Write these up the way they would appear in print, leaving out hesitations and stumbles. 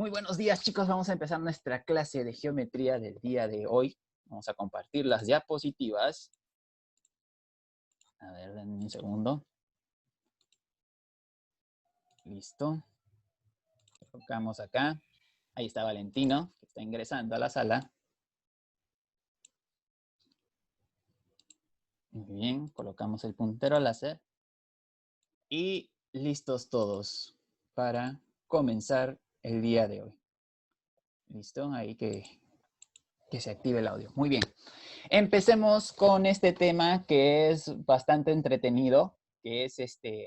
Muy buenos días, chicos. Vamos a empezar nuestra clase de geometría del día de hoy. Vamos a compartir las diapositivas. A ver, denme un segundo. Listo. Colocamos acá. Ahí está Valentino, que está ingresando a la sala. Muy bien, colocamos el puntero láser. Y listos todos para comenzar el día de hoy. ¿Listo? Ahí que se active el audio. Muy bien. Empecemos con este tema que es bastante entretenido, que es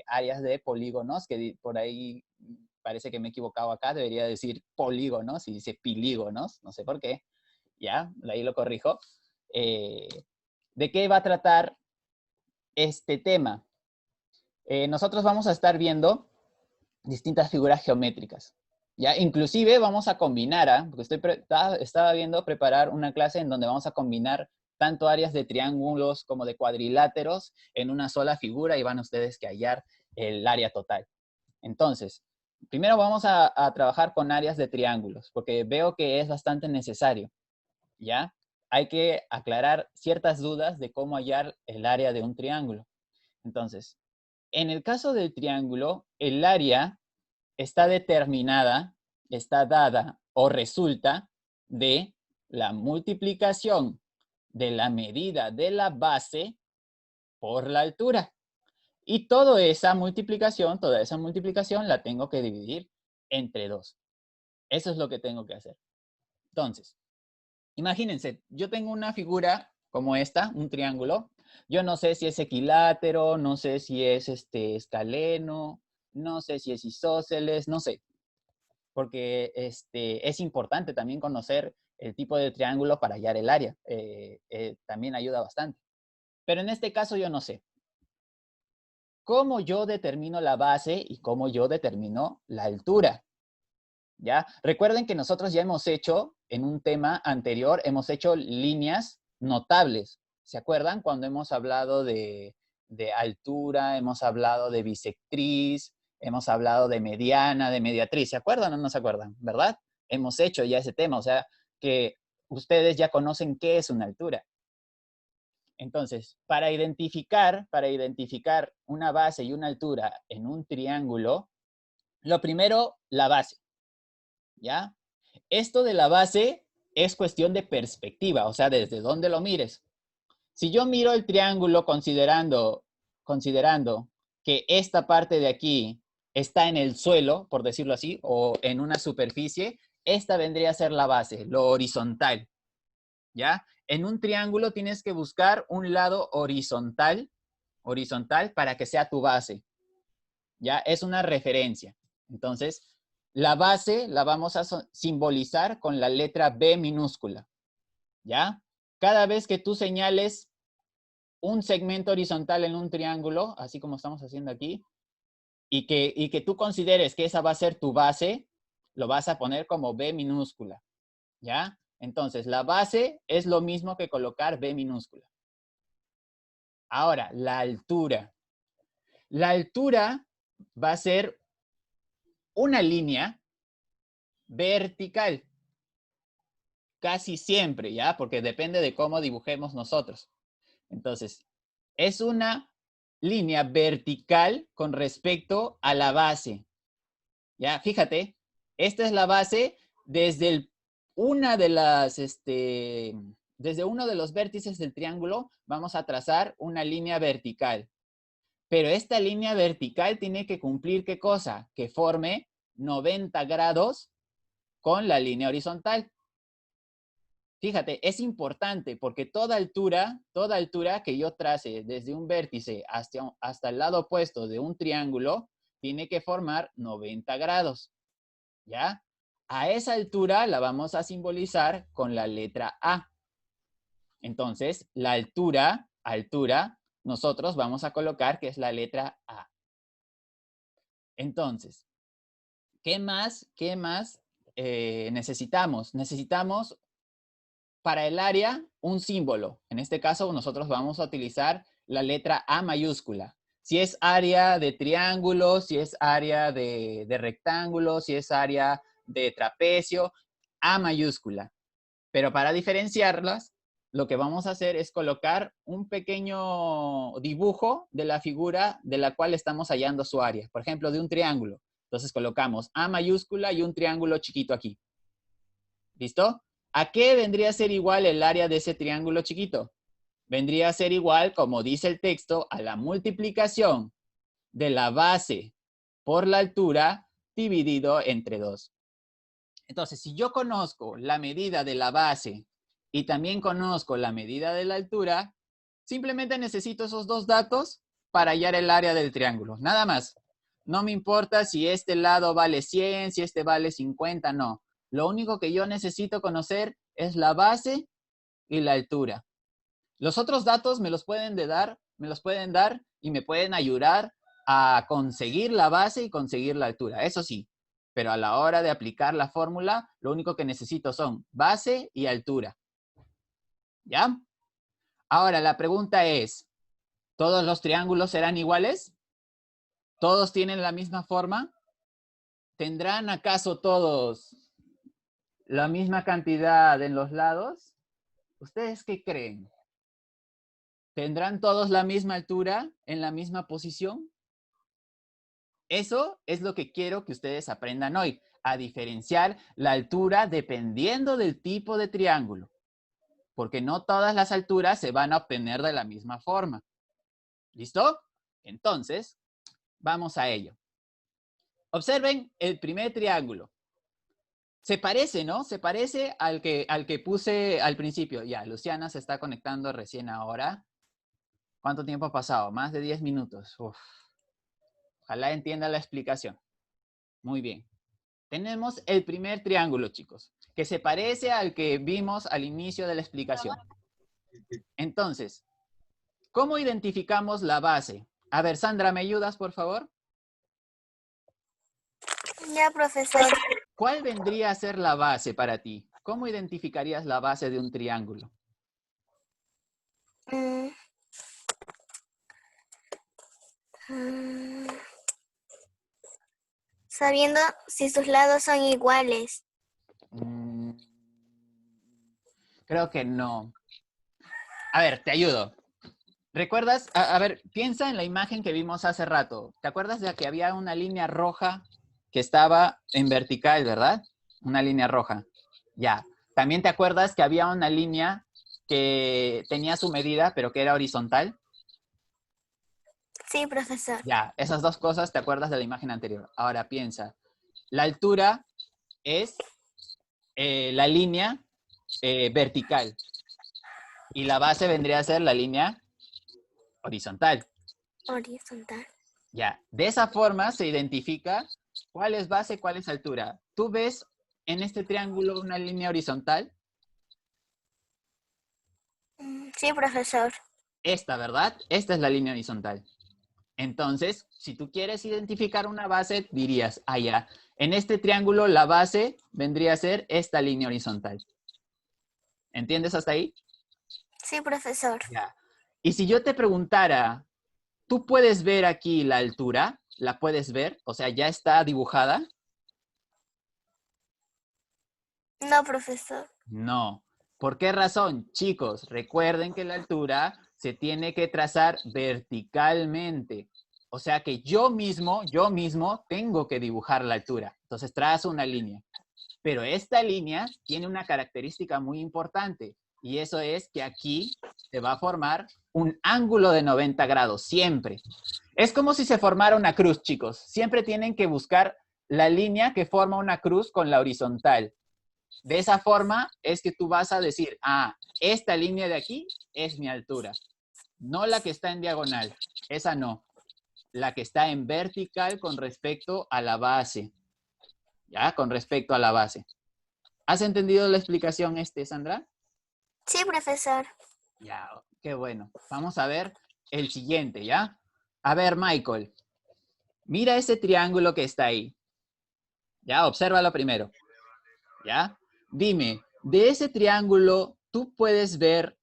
áreas de polígonos, que por ahí parece que me he equivocado acá, debería decir polígonos, y dice pilígonos, no sé por qué, ya, ahí lo corrijo. ¿De qué va a tratar este tema? Nosotros vamos a estar viendo distintas figuras geométricas, ¿ya? Inclusive vamos a combinar, porque estaba viendo preparar una clase en donde vamos a combinar tanto áreas de triángulos como de cuadriláteros en una sola figura y van ustedes que hallar el área total. Entonces, primero vamos a trabajar con áreas de triángulos, porque veo que es bastante necesario, ¿ya? Hay que aclarar ciertas dudas de cómo hallar el área de un triángulo. Entonces, en el caso del triángulo, el área está determinada, está dada o resulta de la multiplicación de la medida de la base por la altura. Y toda esa multiplicación la tengo que dividir entre 2. Eso es lo que tengo que hacer. Entonces, imagínense, yo tengo una figura como esta, un triángulo. Yo no sé si es equilátero, no sé si es escaleno, no sé si es isósceles, no sé. Porque es importante también conocer el tipo de triángulo para hallar el área. También ayuda bastante. Pero en este caso yo no sé. ¿Cómo yo determino la base y cómo yo determino la altura? ¿Ya? Recuerden que nosotros ya hemos hecho, en un tema anterior, hemos hecho líneas notables. ¿Se acuerdan? Cuando hemos hablado de altura, hemos hablado de bisectriz, hemos hablado de mediana, de mediatriz. ¿Se acuerdan o no se acuerdan? ¿Verdad? Hemos hecho ya ese tema, o sea, que ustedes ya conocen qué es una altura. Entonces, para identificar una base y una altura en un triángulo, lo primero, la base, ¿ya? Esto de la base es cuestión de perspectiva, o sea, desde dónde lo mires. Si yo miro el triángulo considerando que esta parte de aquí está en el suelo, por decirlo así, o en una superficie, esta vendría a ser la base, lo horizontal, ¿ya? En un triángulo tienes que buscar un lado horizontal para que sea tu base, ¿ya? Es una referencia. Entonces, la base la vamos a simbolizar con la letra B minúscula, ¿ya? Cada vez que tú señales un segmento horizontal en un triángulo, así como estamos haciendo aquí, y que tú consideres que esa va a ser tu base, lo vas a poner como B minúscula, ¿ya? Entonces, la base es lo mismo que colocar B minúscula. Ahora, la altura. La altura va a ser una línea vertical. Casi siempre, ¿ya? Porque depende de cómo dibujemos nosotros. Entonces, es una línea vertical con respecto a la base. ¿Ya? Fíjate, esta es la base desde desde uno de los vértices del triángulo vamos a trazar una línea vertical. Pero esta línea vertical tiene que cumplir ¿qué cosa? Que forme 90 grados con la línea horizontal. Fíjate, es importante porque toda altura que yo trace desde un vértice hasta el lado opuesto de un triángulo tiene que formar 90 grados, ¿ya? A esa altura la vamos a simbolizar con la letra A. Entonces, la altura, nosotros vamos a colocar que es la letra A. Entonces, ¿qué más necesitamos? Necesitamos para el área un símbolo. En este caso, nosotros vamos a utilizar la letra A mayúscula. Si es área de triángulo, si es área de rectángulo, si es área de trapecio, A mayúscula. Pero para diferenciarlas, lo que vamos a hacer es colocar un pequeño dibujo de la figura de la cual estamos hallando su área. Por ejemplo, de un triángulo. Entonces colocamos A mayúscula y un triángulo chiquito aquí. ¿Listo? ¿A qué vendría a ser igual el área de ese triángulo chiquito? Vendría a ser igual, como dice el texto, a la multiplicación de la base por la altura dividido entre 2. Entonces, si yo conozco la medida de la base y también conozco la medida de la altura, simplemente necesito esos dos datos para hallar el área del triángulo. Nada más. No me importa si este lado vale 100, si este vale 50, no. Lo único que yo necesito conocer es la base y la altura. Los otros datos me los pueden dar y me pueden ayudar a conseguir la base y conseguir la altura. Eso sí, pero a la hora de aplicar la fórmula, lo único que necesito son base y altura. ¿Ya? Ahora, la pregunta es, ¿todos los triángulos serán iguales? ¿Todos tienen la misma forma? ¿Tendrán acaso todos la misma cantidad en los lados? ¿Ustedes qué creen? ¿Tendrán todos la misma altura en la misma posición? Eso es lo que quiero que ustedes aprendan hoy, a diferenciar la altura dependiendo del tipo de triángulo, porque no todas las alturas se van a obtener de la misma forma. ¿Listo? Entonces, vamos a ello. Observen el primer triángulo. Se parece, ¿no? Se parece al que puse al principio. Ya, Luciana se está conectando recién ahora. ¿Cuánto tiempo ha pasado? Más de 10 minutos. Uf. Ojalá entienda la explicación. Muy bien. Tenemos el primer triángulo, chicos, que se parece al que vimos al inicio de la explicación. Entonces, ¿cómo identificamos la base? A ver, Sandra, ¿me ayudas, por favor? Ya, profesor. ¿Cuál vendría a ser la base para ti? ¿Cómo identificarías la base de un triángulo? Mm, mm, Sabiendo si sus lados son iguales. Creo que no. A ver, te ayudo. ¿Recuerdas? A ver, piensa en la imagen que vimos hace rato. ¿Te acuerdas de que había una línea roja que estaba en vertical, verdad? Una línea roja. Ya. También te acuerdas que había una línea que tenía su medida, pero que era horizontal. Sí, profesor. Ya, esas dos cosas te acuerdas de la imagen anterior. Ahora piensa, la altura es la línea vertical y la base vendría a ser la línea horizontal. Horizontal. Ya, de esa forma se identifica cuál es base, cuál es altura. ¿Tú ves en este triángulo una línea horizontal? Sí, profesor. Esta, ¿verdad? Esta es la línea horizontal. Entonces, si tú quieres identificar una base, dirías, ah, ya, en este triángulo la base vendría a ser esta línea horizontal. ¿Entiendes hasta ahí? Sí, profesor. Ya. Y si yo te preguntara, ¿tú puedes ver aquí la altura? ¿La puedes ver? O sea, ¿ya está dibujada? No, profesor. No. ¿Por qué razón? Chicos, recuerden que la altura se tiene que trazar verticalmente. O sea que yo mismo tengo que dibujar la altura. Entonces trazo una línea. Pero esta línea tiene una característica muy importante y eso es que aquí se va a formar un ángulo de 90 grados, siempre. Es como si se formara una cruz, chicos. Siempre tienen que buscar la línea que forma una cruz con la horizontal. De esa forma es que tú vas a decir, ah, esta línea de aquí es mi altura. No la que está en diagonal, esa no. La que está en vertical con respecto a la base. ¿Ya? Con respecto a la base. ¿Has entendido la explicación, Sandra? Sí, profesor. Ya, qué bueno. Vamos a ver el siguiente, ¿ya? A ver, Michael, mira ese triángulo que está ahí. Ya, obsérvalo primero. ¿Ya? Dime, de ese triángulo, ¿tú puedes ver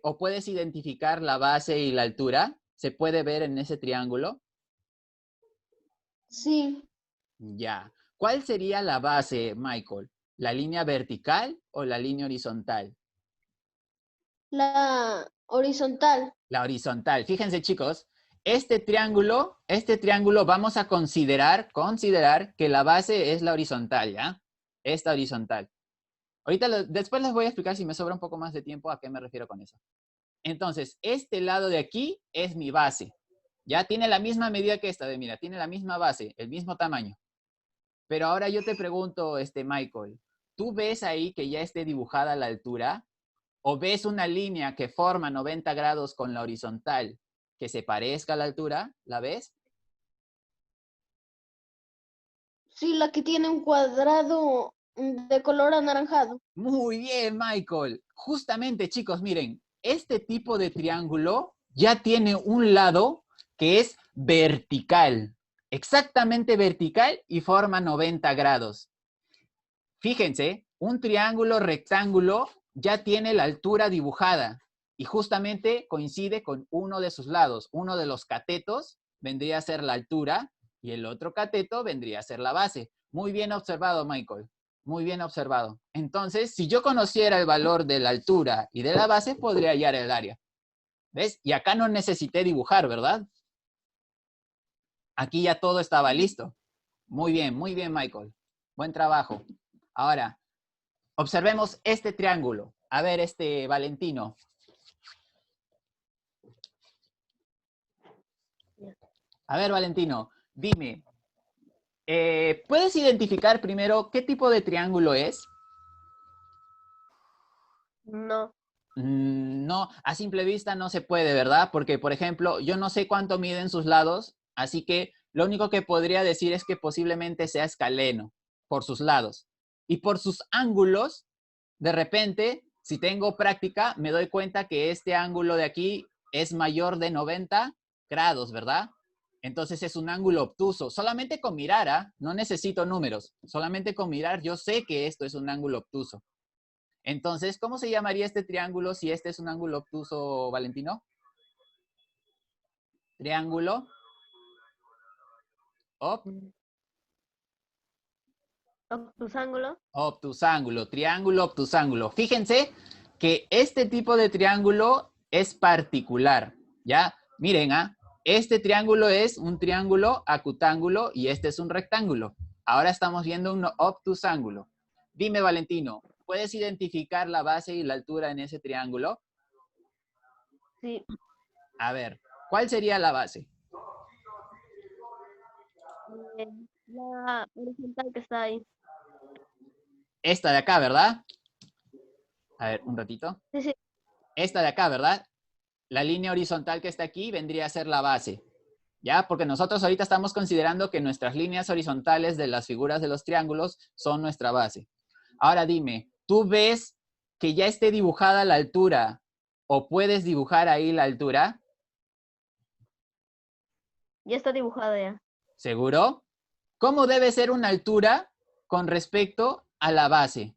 o puedes identificar la base y la altura? ¿Se puede ver en ese triángulo? Sí. Ya. ¿Cuál sería la base, Michael? ¿La línea vertical o la línea horizontal? La horizontal. La horizontal. Fíjense, chicos, este triángulo vamos a considerar que la base es la horizontal, ¿ya? Esta horizontal. Ahorita, después les voy a explicar si me sobra un poco más de tiempo a qué me refiero con eso. Entonces, este lado de aquí es mi base. Ya tiene la misma medida que esta, mira, tiene la misma base, el mismo tamaño. Pero ahora yo te pregunto, Michael, ¿tú ves ahí que ya esté dibujada la altura? ¿O ves una línea que forma 90 grados con la horizontal que se parezca a la altura? ¿La ves? Sí, la que tiene un cuadrado de color anaranjado. Muy bien, Michael. Justamente, chicos, miren, este tipo de triángulo ya tiene un lado que es vertical, exactamente vertical y forma 90 grados. Fíjense, un triángulo rectángulo ya tiene la altura dibujada y justamente coincide con uno de sus lados. Uno de los catetos vendría a ser la altura y el otro cateto vendría a ser la base. Muy bien observado, Michael. Muy bien observado. Entonces, si yo conociera el valor de la altura y de la base, podría hallar el área. ¿Ves? Y acá no necesité dibujar, ¿verdad? Aquí ya todo estaba listo. Muy bien, Michael. Buen trabajo. Ahora, observemos este triángulo. A ver, Valentino. A ver, Valentino, dime, ¿puedes identificar primero qué tipo de triángulo es? No. No, a simple vista no se puede, ¿verdad? Porque, por ejemplo, yo no sé cuánto miden sus lados, así que lo único que podría decir es que posiblemente sea escaleno por sus lados. Y por sus ángulos, de repente, si tengo práctica, me doy cuenta que este ángulo de aquí es mayor de 90 grados, ¿verdad? Entonces es un ángulo obtuso. Solamente con mirar, ¿ah? No necesito números. Solamente con mirar yo sé que esto es un ángulo obtuso. Entonces, ¿cómo se llamaría este triángulo si este es un ángulo obtuso, Valentino? Triángulo Obtusángulo. obtusángulo, triángulo obtusángulo. Fíjense que este tipo de triángulo es particular, ¿ya? Miren, este triángulo es un triángulo acutángulo y este es un rectángulo. Ahora estamos viendo un obtusángulo. Dime, Valentino, ¿puedes identificar la base y la altura en ese triángulo? Sí. A ver, ¿cuál sería la base? La horizontal que está ahí. Esta de acá, ¿verdad? A ver, un ratito. Sí, sí. Esta de acá, ¿verdad? La línea horizontal que está aquí vendría a ser la base. ¿Ya? Porque nosotros ahorita estamos considerando que nuestras líneas horizontales de las figuras de los triángulos son nuestra base. Ahora dime, ¿tú ves que ya esté dibujada la altura o puedes dibujar ahí la altura? Ya está dibujada ya. ¿Seguro? ¿Cómo debe ser una altura con respecto a la base?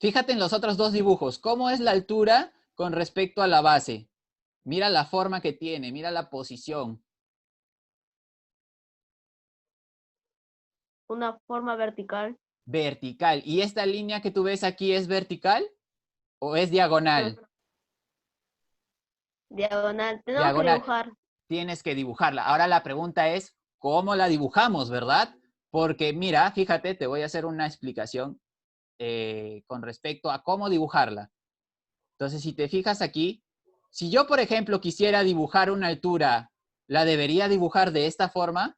Fíjate en los otros dos dibujos. ¿Cómo es la altura con respecto a la base? Mira la forma que tiene, mira la posición. Una forma vertical. Vertical. ¿Y esta línea que tú ves aquí es vertical o es diagonal? Diagonal. Tenemos que Diagonal. dibujar. Tienes que dibujarla. Ahora la pregunta es, ¿cómo la dibujamos, verdad? Porque mira, fíjate, te voy a hacer una explicación con respecto a cómo dibujarla. Entonces, si te fijas aquí, si yo, por ejemplo, quisiera dibujar una altura, ¿la debería dibujar de esta forma?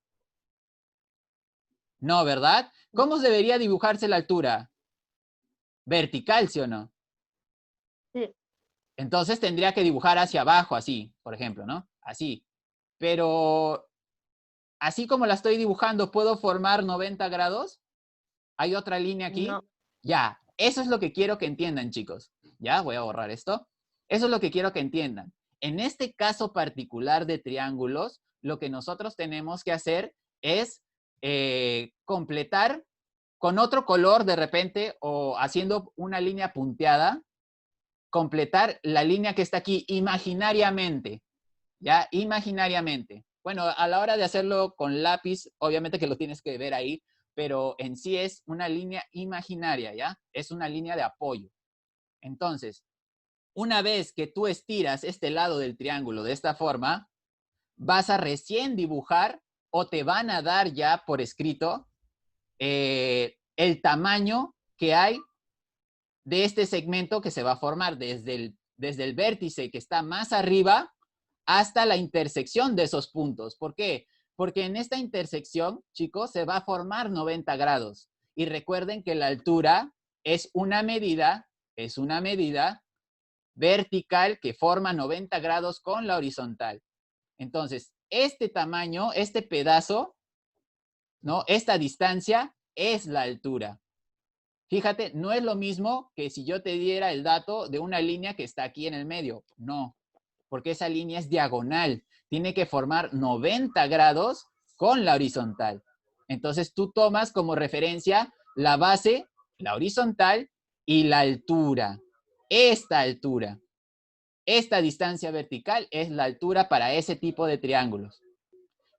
No, ¿verdad? ¿Cómo debería dibujarse la altura? Vertical, ¿sí o no? Sí. Entonces tendría que dibujar hacia abajo, así, por ejemplo, ¿no? Así. Pero, así como la estoy dibujando, ¿puedo formar 90 grados? ¿Hay otra línea aquí? No. Ya, eso es lo que quiero que entiendan, chicos. Ya, voy a borrar esto. Eso es lo que quiero que entiendan. En este caso particular de triángulos, lo que nosotros tenemos que hacer es completar con otro color de repente o haciendo una línea punteada, completar la línea que está aquí imaginariamente, ¿ya? Imaginariamente. bueno, a la hora de hacerlo con lápiz, obviamente que lo tienes que ver ahí, pero en sí es una línea imaginaria, ¿ya? Es una línea de apoyo. Entonces, una vez que tú estiras este lado del triángulo de esta forma, vas a recién dibujar o te van a dar ya por escrito el tamaño que hay de este segmento que se va a formar desde el vértice que está más arriba hasta la intersección de esos puntos. ¿Por qué? Porque en esta intersección, chicos, se va a formar 90 grados. Y recuerden que la altura es una medida vertical que forma 90 grados con la horizontal. Entonces, este tamaño, este pedazo, ¿no? Esta distancia es la altura. Fíjate, no es lo mismo que si yo te diera el dato de una línea que está aquí en el medio. No, porque esa línea es diagonal. Tiene que formar 90 grados con la horizontal. Entonces tú tomas como referencia la base, la horizontal y la altura. Esta altura, esta distancia vertical es la altura para ese tipo de triángulos.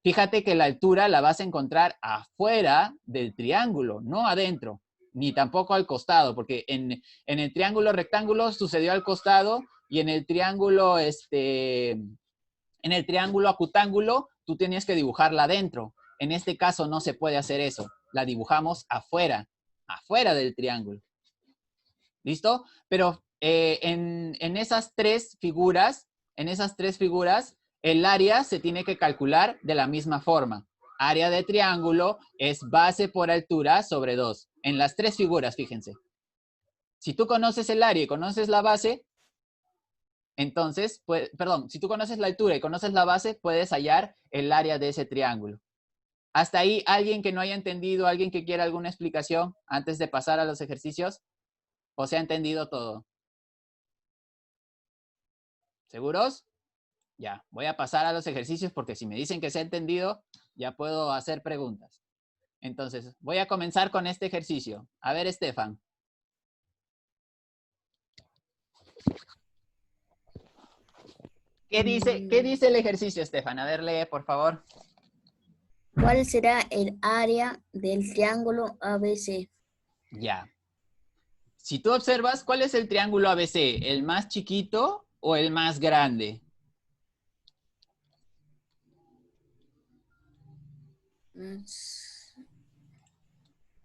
Fíjate que la altura la vas a encontrar afuera del triángulo, no adentro, ni tampoco al costado, porque en el triángulo rectángulo sucedió al costado y en el triángulo acutángulo, tú tenías que dibujarla adentro. En este caso no se puede hacer eso. La dibujamos afuera del triángulo. ¿Listo? Pero en esas tres figuras, el área se tiene que calcular de la misma forma. Área de triángulo es base por altura sobre 2. En las tres figuras, fíjense. Si tú conoces el área y conoces la base, entonces, si tú conoces la altura y conoces la base, puedes hallar el área de ese triángulo. Hasta ahí, ¿alguien que no haya entendido, alguien que quiera alguna explicación antes de pasar a los ejercicios? ¿O se ha entendido todo? ¿Seguros? Ya, voy a pasar a los ejercicios porque si me dicen que se ha entendido, ya puedo hacer preguntas. Entonces, voy a comenzar con este ejercicio. A ver, Estefan. ¿Qué dice el ejercicio, Estefan? A ver, lee, por favor. ¿Cuál será el área del triángulo ABC? Ya. Si tú observas, ¿cuál es el triángulo ABC? ¿El más chiquito o el más grande?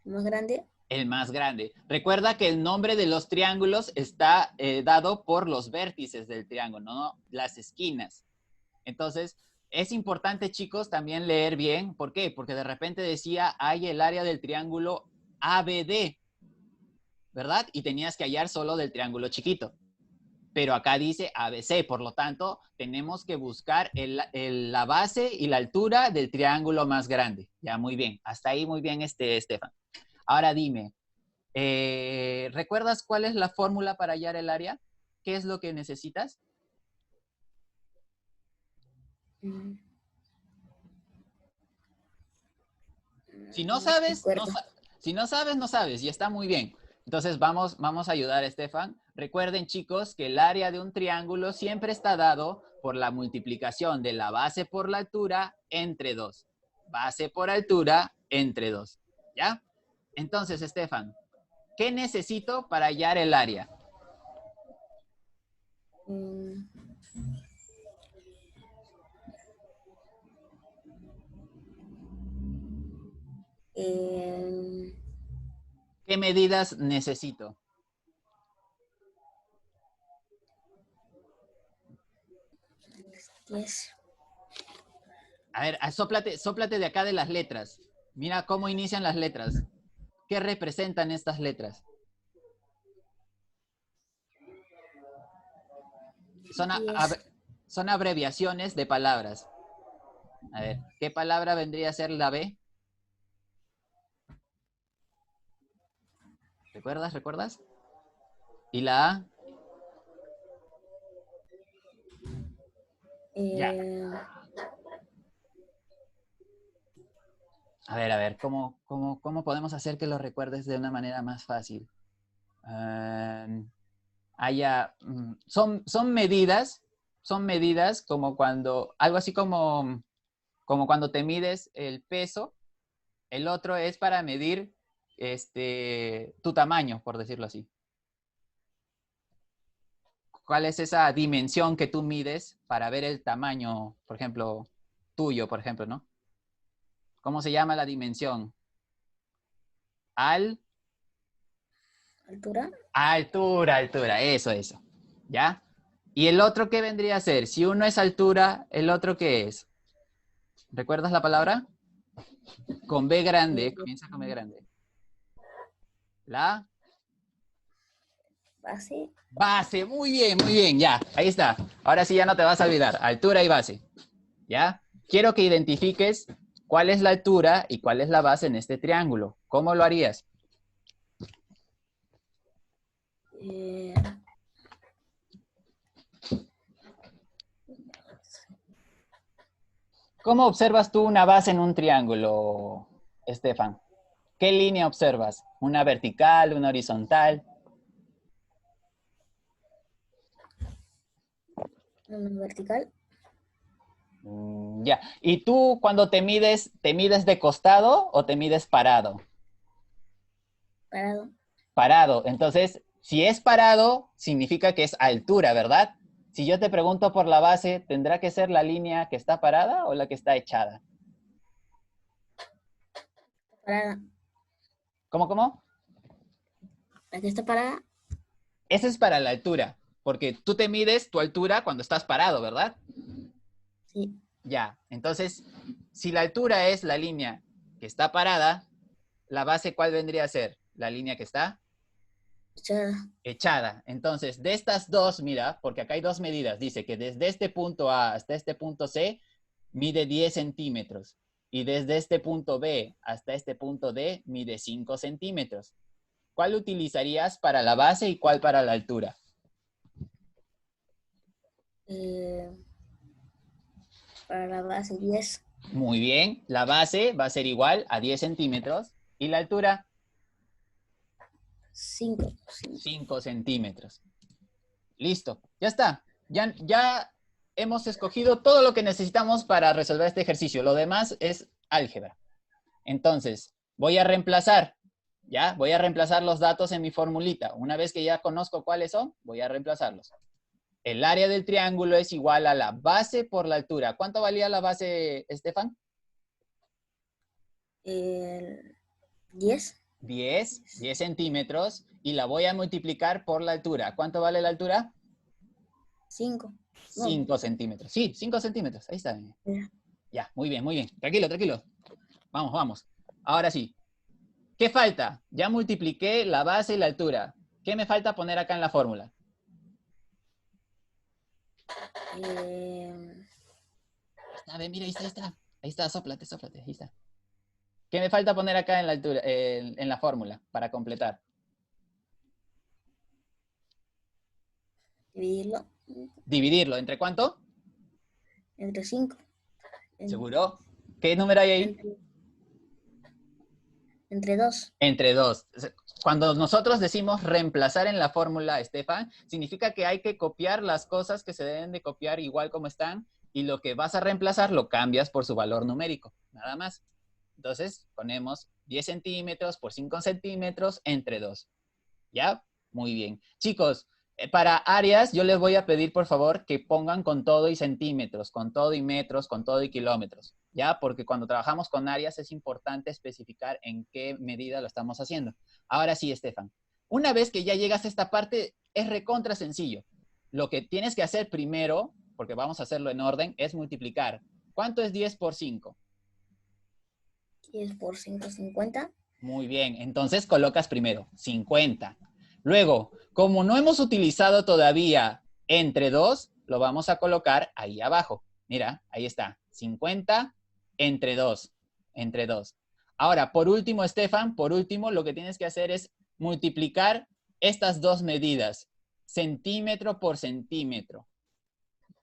¿Más grande? El más grande. Recuerda que el nombre de los triángulos está dado por los vértices del triángulo, no las esquinas. Entonces, es importante, chicos, también leer bien. ¿Por qué? Porque de repente decía, hay el área del triángulo ABD, ¿verdad? Y tenías que hallar solo del triángulo chiquito. Pero acá dice ABC, por lo tanto, tenemos que buscar la base y la altura del triángulo más grande. Ya, muy bien. Hasta ahí muy bien, Estefan. Ahora dime, ¿recuerdas cuál es la fórmula para hallar el área? ¿Qué es lo que necesitas? Si no sabes, no sabes y está muy bien. Entonces vamos a ayudar a Estefan. Recuerden, chicos, que el área de un triángulo siempre está dado por la multiplicación de la base por la altura entre 2. Base por altura entre 2. ¿Ya? Entonces, Estefan, ¿qué necesito para hallar el área? ¿Qué medidas necesito? Yes. A ver, sóplate de acá de las letras. Mira cómo inician las letras. ¿Qué representan estas letras? Son abreviaciones de palabras. A ver, ¿qué palabra vendría a ser la B? ¿Recuerdas? ¿Y la A? Ya. A ver, ¿cómo podemos hacer que lo recuerdes de una manera más fácil? Son medidas como cuando, algo así como como cuando te mides el peso, el otro es para medir tu tamaño, por decirlo así. ¿Cuál es esa dimensión que tú mides para ver el tamaño, por ejemplo, tuyo, por ejemplo, ¿no? ¿Cómo se llama la dimensión? ¿Altura? Altura, eso. ¿Ya? ¿Y el otro qué vendría a ser? Si uno es altura, ¿el otro qué es? ¿Recuerdas la palabra? Con B grande, comienza con B grande. La Base. base, muy bien, ya, ahí está. Ahora sí ya no te vas a olvidar, altura y base, ¿ya? Quiero que identifiques cuál es la altura y cuál es la base en este triángulo. ¿Cómo lo harías? Eh, ¿Cómo observas tú una base en un triángulo, Estefan? ¿Qué línea observas? ¿Una vertical, una horizontal? una vertical. Ya. ¿Y tú cuando te mides de costado o te mides parado? Parado. Parado. Entonces, si es parado, significa que es altura, ¿verdad? Si yo te pregunto por la base, ¿tendrá que ser la línea que está parada o la que está echada? Parada. ¿Cómo? La que está parada. Eso es para la altura, porque tú te mides tu altura cuando estás parado, ¿verdad? Sí. Ya. Entonces, si la altura es la línea que está parada, ¿la base cuál vendría a ser? La línea que está Echada. echada. Entonces, de estas dos, mira, porque acá hay dos medidas. Dice que desde este punto A hasta este punto C mide 10 centímetros. Y desde este punto B hasta este punto D mide 5 centímetros. ¿Cuál utilizarías para la base y cuál para la altura? Para la base 10. Muy bien. La base va a ser igual a 10 centímetros. ¿Y la altura? 5. 5 centímetros. Listo. Ya está. Ya hemos escogido todo lo que necesitamos para resolver este ejercicio. Lo demás es álgebra. Entonces, voy a reemplazar, ¿ya? Voy a reemplazar los datos en mi formulita. Una vez que ya conozco cuáles son, voy a reemplazarlos. El área del triángulo es igual a la base por la altura. ¿Cuánto valía la base, Estefan? 10. 10 centímetros. Y la voy a multiplicar por la altura. ¿Cuánto vale la altura? 5. 5 centímetros. Sí, 5 centímetros. Ahí está. Ya, muy bien. Tranquilo. Vamos. Ahora sí. ¿Qué falta? Ya multipliqué la base y la altura. ¿Qué me falta poner acá en la fórmula? A ver, mira, ahí está. Ahí está, sóplate, ahí está. ¿Qué me falta poner acá en la altura, en la fórmula para completar? Dividirlo Dividirlo. ¿Entre cuánto? entre 5. ¿Seguro? ¿Qué número hay ahí? Entre 2. Entre 2. Cuando nosotros decimos reemplazar en la fórmula, Estefan, significa que hay que copiar las cosas que se deben de copiar igual como están y lo que vas a reemplazar lo cambias por su valor numérico, nada más. Entonces, ponemos 10 centímetros por 5 centímetros entre 2. ¿Ya? Muy bien. Chicos, para áreas yo les voy a pedir por favor que pongan con todo y centímetros, con todo y metros, con todo y kilómetros, ¿ya? Porque cuando trabajamos con áreas es importante especificar en qué medida lo estamos haciendo. Ahora sí, Estefan. Una vez que ya llegas a esta parte, es recontra sencillo. Lo que tienes que hacer primero, porque vamos a hacerlo en orden, es multiplicar. ¿Cuánto es 10 por 5? 10 por 5, 50. Muy bien, entonces colocas primero 50. Luego, como no hemos utilizado todavía entre 2, lo vamos a colocar ahí abajo. Mira, ahí está, 50 entre 2. Entre 2. Ahora, por último, Estefan, lo que tienes que hacer es multiplicar estas dos medidas, centímetro por centímetro.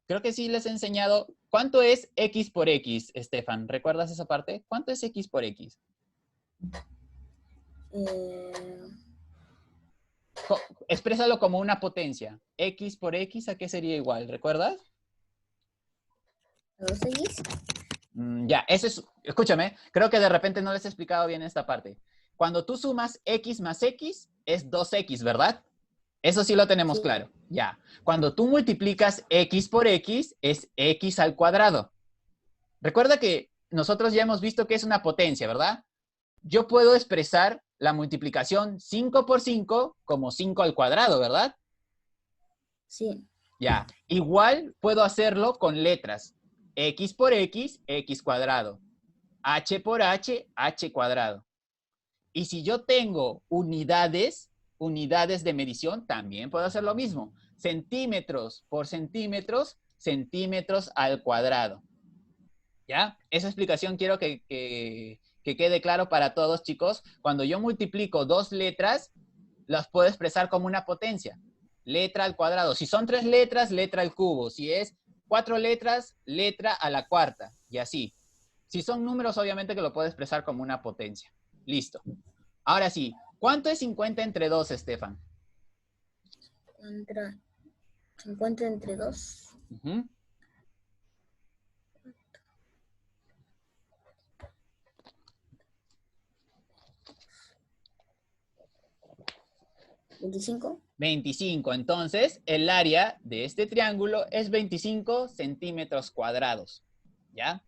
Creo que sí les he enseñado. ¿Cuánto es X por X, Estefan? ¿Recuerdas esa parte? ¿Cuánto es X por X? Exprésalo como una potencia. X por X, ¿a qué sería igual? ¿Recuerdas? 2X. Ya, eso es, escúchame, creo que de repente no les he explicado bien esta parte. Cuando tú sumas x más x, es 2x, ¿verdad? Eso sí lo tenemos Sí. claro. Ya. Cuando tú multiplicas x por x, es x al cuadrado. Recuerda que nosotros ya hemos visto que es una potencia, ¿verdad? Yo puedo expresar la multiplicación 5 por 5 como 5 al cuadrado, ¿verdad? Sí. Ya. Igual puedo hacerlo con letras. X por x, x cuadrado. H por h, h cuadrado. Y si yo tengo unidades de medición, también puedo hacer lo mismo. Centímetros por centímetros, centímetros al cuadrado. ¿Ya? Esa explicación quiero que quede claro para todos, chicos. Cuando yo multiplico dos letras, las puedo expresar como una potencia. Letra al cuadrado. Si son 3 letras, letra al cubo. Si es 4 letras, letra a la cuarta. Y así. Si son números, obviamente que lo puedo expresar como una potencia. Listo. Ahora sí, ¿cuánto es 50 entre 2, Estefan? 50 entre 2. Ujú. 25. 25. Entonces, el área de este triángulo es 25 centímetros cuadrados. ¿Ya?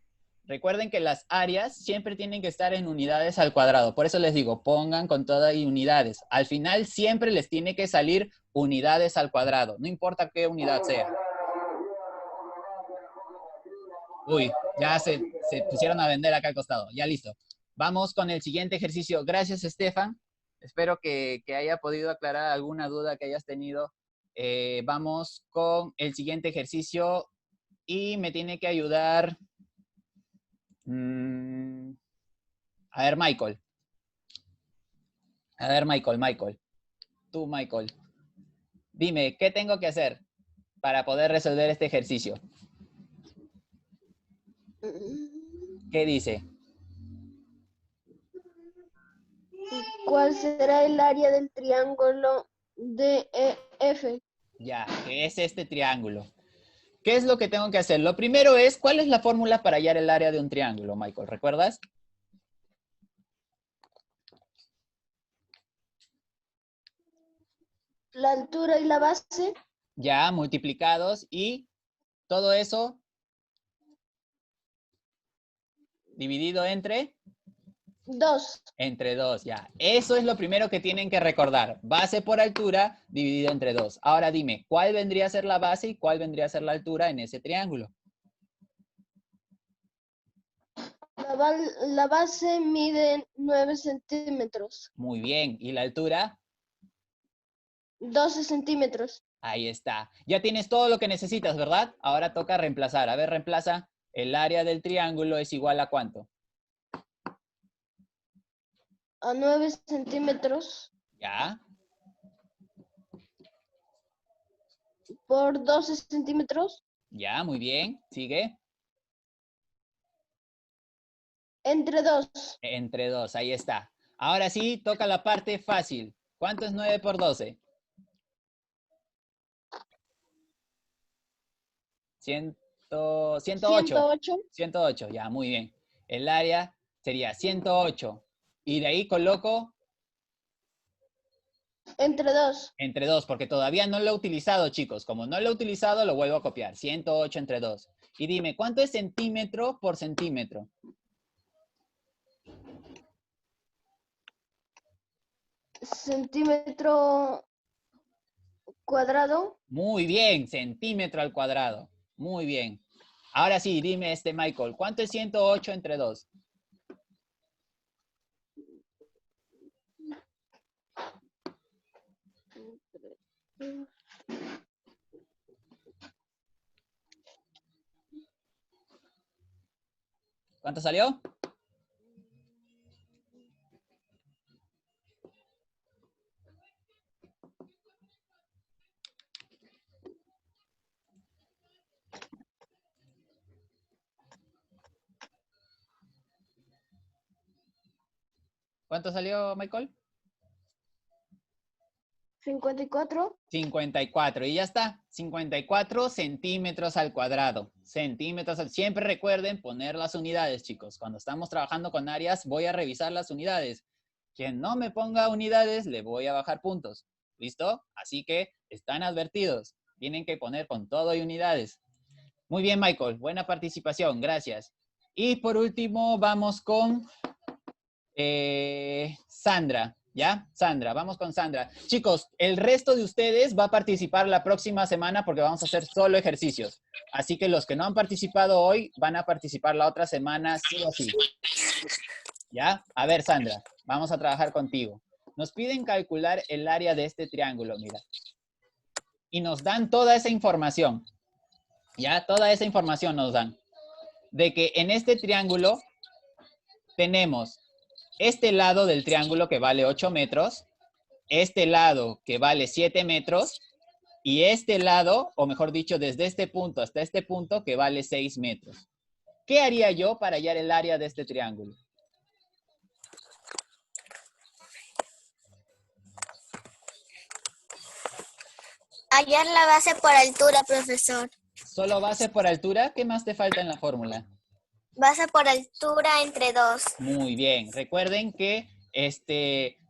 Recuerden que las áreas siempre tienen que estar en unidades al cuadrado. Por eso les digo, pongan con todas y unidades. Al final siempre les tiene que salir unidades al cuadrado. No importa qué unidad sea. Uy, ya se pusieron a vender acá al costado. Ya listo. Vamos con el siguiente ejercicio. Gracias, Estefan. Espero que haya podido aclarar alguna duda que hayas tenido. Vamos con el siguiente ejercicio y me tiene que ayudar. A ver, Michael. A ver, Michael. Tú, Michael. Dime, ¿qué tengo que hacer para poder resolver este ejercicio? ¿Qué dice? ¿Cuál será el área del triángulo DEF? Ya, que es este triángulo. ¿Qué es lo que tengo que hacer? Lo primero es, ¿cuál es la fórmula para hallar el área de un triángulo, Michael? ¿Recuerdas? La altura y la base, Ya, multiplicados y todo eso dividido dos. entre 2, ya. Eso es lo primero que tienen que recordar. Base por altura dividido entre 2. Ahora dime, ¿cuál vendría a ser la base y cuál vendría a ser la altura en ese triángulo? La base mide 9 centímetros. Muy bien. ¿Y la altura? 12 centímetros. Ahí está. Ya tienes todo lo que necesitas, ¿verdad? Ahora toca reemplazar. A ver, reemplaza. El área del triángulo es igual a ¿cuánto? A 9 centímetros Ya. por 12 centímetros Ya, muy bien. Sigue. entre 2. Entre 2, ahí está. Ahora sí, toca la parte fácil. ¿Cuánto es 9 por 12? 108. 108 108, ya, muy bien. El área sería 108. Y de ahí coloco entre 2. entre 2, porque todavía no lo he utilizado, chicos. Como no lo he utilizado, lo vuelvo a copiar. 108 entre 2. Y dime, ¿cuánto es centímetro por centímetro? Centímetro cuadrado. Muy bien, centímetro al cuadrado. Muy bien. Ahora sí, dime Michael, ¿cuánto es 108 entre 2? ¿Cuánto salió? ¿Cuánto salió, Michael? 54. 54. Y ya está. 54 centímetros al cuadrado. Siempre recuerden poner las unidades, chicos. Cuando estamos trabajando con áreas, voy a revisar las unidades. Quien no me ponga unidades, le voy a bajar puntos. ¿Listo? Así que están advertidos. Tienen que poner con todo y unidades. Muy bien, Michael. Buena participación. Gracias. Y por último, vamos con Sandra. ¿Ya? Sandra, vamos con Sandra. Chicos, el resto de ustedes va a participar la próxima semana porque vamos a hacer solo ejercicios. Así que los que no han participado hoy van a participar la otra semana sí o sí. ¿Ya? A ver, Sandra, vamos a trabajar contigo. Nos piden calcular el área de este triángulo, mira. Y nos dan toda esa información. ¿Ya? Toda esa información nos dan. De que en este triángulo tenemos este lado del triángulo que vale 8 metros, este lado que vale 7 metros, y este lado, o mejor dicho, desde este punto hasta este punto que vale 6 metros. ¿Qué haría yo para hallar el área de este triángulo? Hallar la base por altura, profesor. ¿Solo base por altura? ¿Qué más te falta en la fórmula? Base por altura entre 2. Muy bien. Recuerden que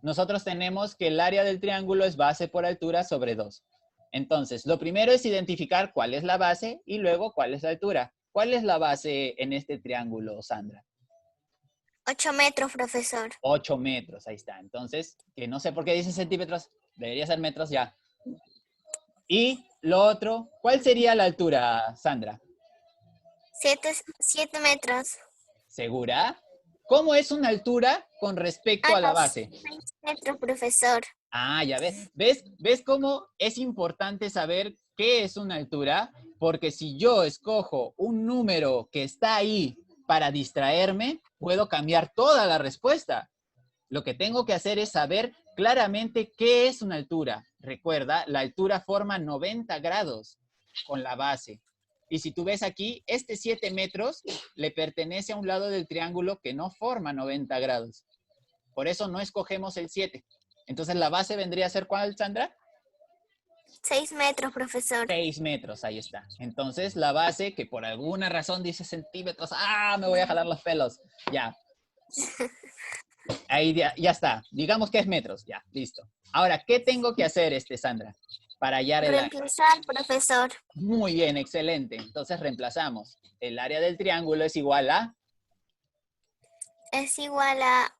nosotros tenemos que el área del triángulo es base por altura sobre 2. Entonces, lo primero es identificar cuál es la base y luego cuál es la altura. ¿Cuál es la base en este triángulo, Sandra? 8 metros, profesor. 8 metros, ahí está. Entonces, que no sé por qué dice centímetros, debería ser metros ya. Y lo otro, ¿cuál sería la altura, Sandra? 7 metros. ¿Segura? ¿Cómo es una altura con respecto a la base? 6 metros, profesor. Ah, ya ves. ¿Ves cómo es importante saber qué es una altura? Porque si yo escojo un número que está ahí para distraerme, puedo cambiar toda la respuesta. Lo que tengo que hacer es saber claramente qué es una altura. Recuerda, la altura forma 90 grados con la base. Y si tú ves aquí, este 7 metros le pertenece a un lado del triángulo que no forma 90 grados. Por eso no escogemos el 7. Entonces, ¿la base vendría a ser cuál, Sandra? 6 metros, profesor. 6 metros, ahí está. Entonces, la base, que por alguna razón dice centímetros, ¡ah! Me voy a jalar los pelos. Ya. Ahí ya está. Digamos que es metros. Ya, listo. Ahora, ¿qué tengo que hacer, Sandra? Para hallar el área. Reemplazar, profesor. Muy bien, excelente. Entonces, reemplazamos. El área del triángulo es igual a... Es igual a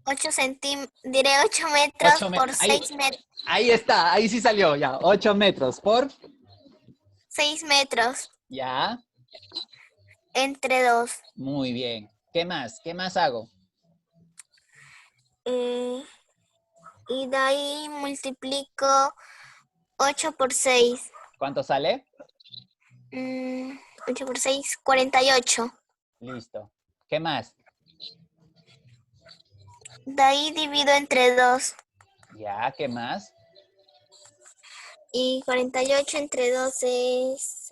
8 centímetros. Diré 8 metros 8 por metros. 6 metros. Ahí está, ahí sí salió, ya. 8 metros por... 6 metros Ya. entre 2. Muy bien. ¿Qué más? ¿Qué más hago? Y de ahí multiplico 8 por 6. ¿Cuánto sale? 8 por 6, 48. Listo. ¿Qué más? De ahí divido entre 2. Ya, ¿qué más? Y 48 entre 2 es...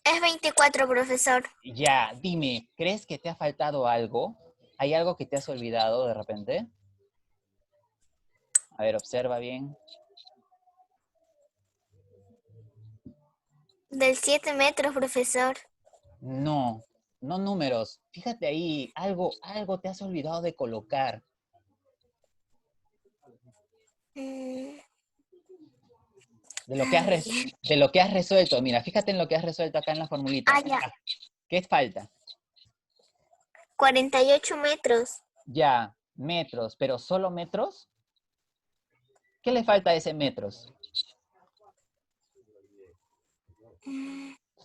Es 24, profesor. Ya, dime, ¿crees que te ha faltado algo? ¿Hay algo que te has olvidado de repente? A ver, observa bien. Del 7 metros, profesor. No, no números. Fíjate ahí, algo te has olvidado de colocar. Mm, De lo que has resuelto. Mira, fíjate en lo que has resuelto acá en la formulita. ya. ¿Qué falta? 48 metros. Ya, metros, pero ¿solo metros? ¿Qué le falta a ese metros?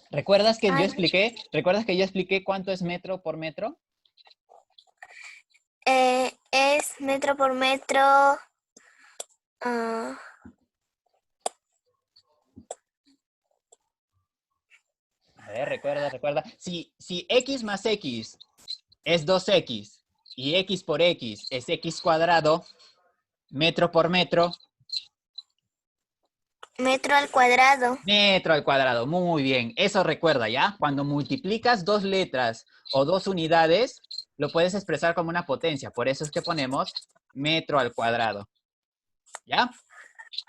¿Recuerdas que yo expliqué cuánto es metro por metro? Es metro por metro. A ver, recuerda. Si x más x es 2x y x por x es x cuadrado, metro por metro. Metro al cuadrado. Metro al cuadrado, muy bien. Eso recuerda, ¿ya? Cuando multiplicas dos letras o dos unidades, lo puedes expresar como una potencia. Por eso es que ponemos metro al cuadrado. ¿Ya?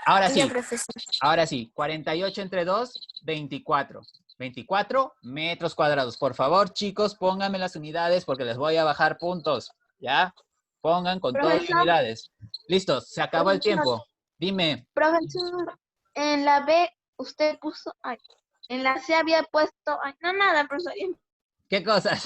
Ahora Ya, sí, profesor. ahora sí. 48 entre 2, 24. 24 metros cuadrados. Por favor, chicos, pónganme las unidades porque les voy a bajar puntos. ¿Ya? Pongan con todo y Profesor. unidades. Listos, se acabó el Profesor. tiempo. Dime, Profesor, en la B usted puso, ay, en la C había puesto, ay, no, nada, profesor. ¿qué cosas?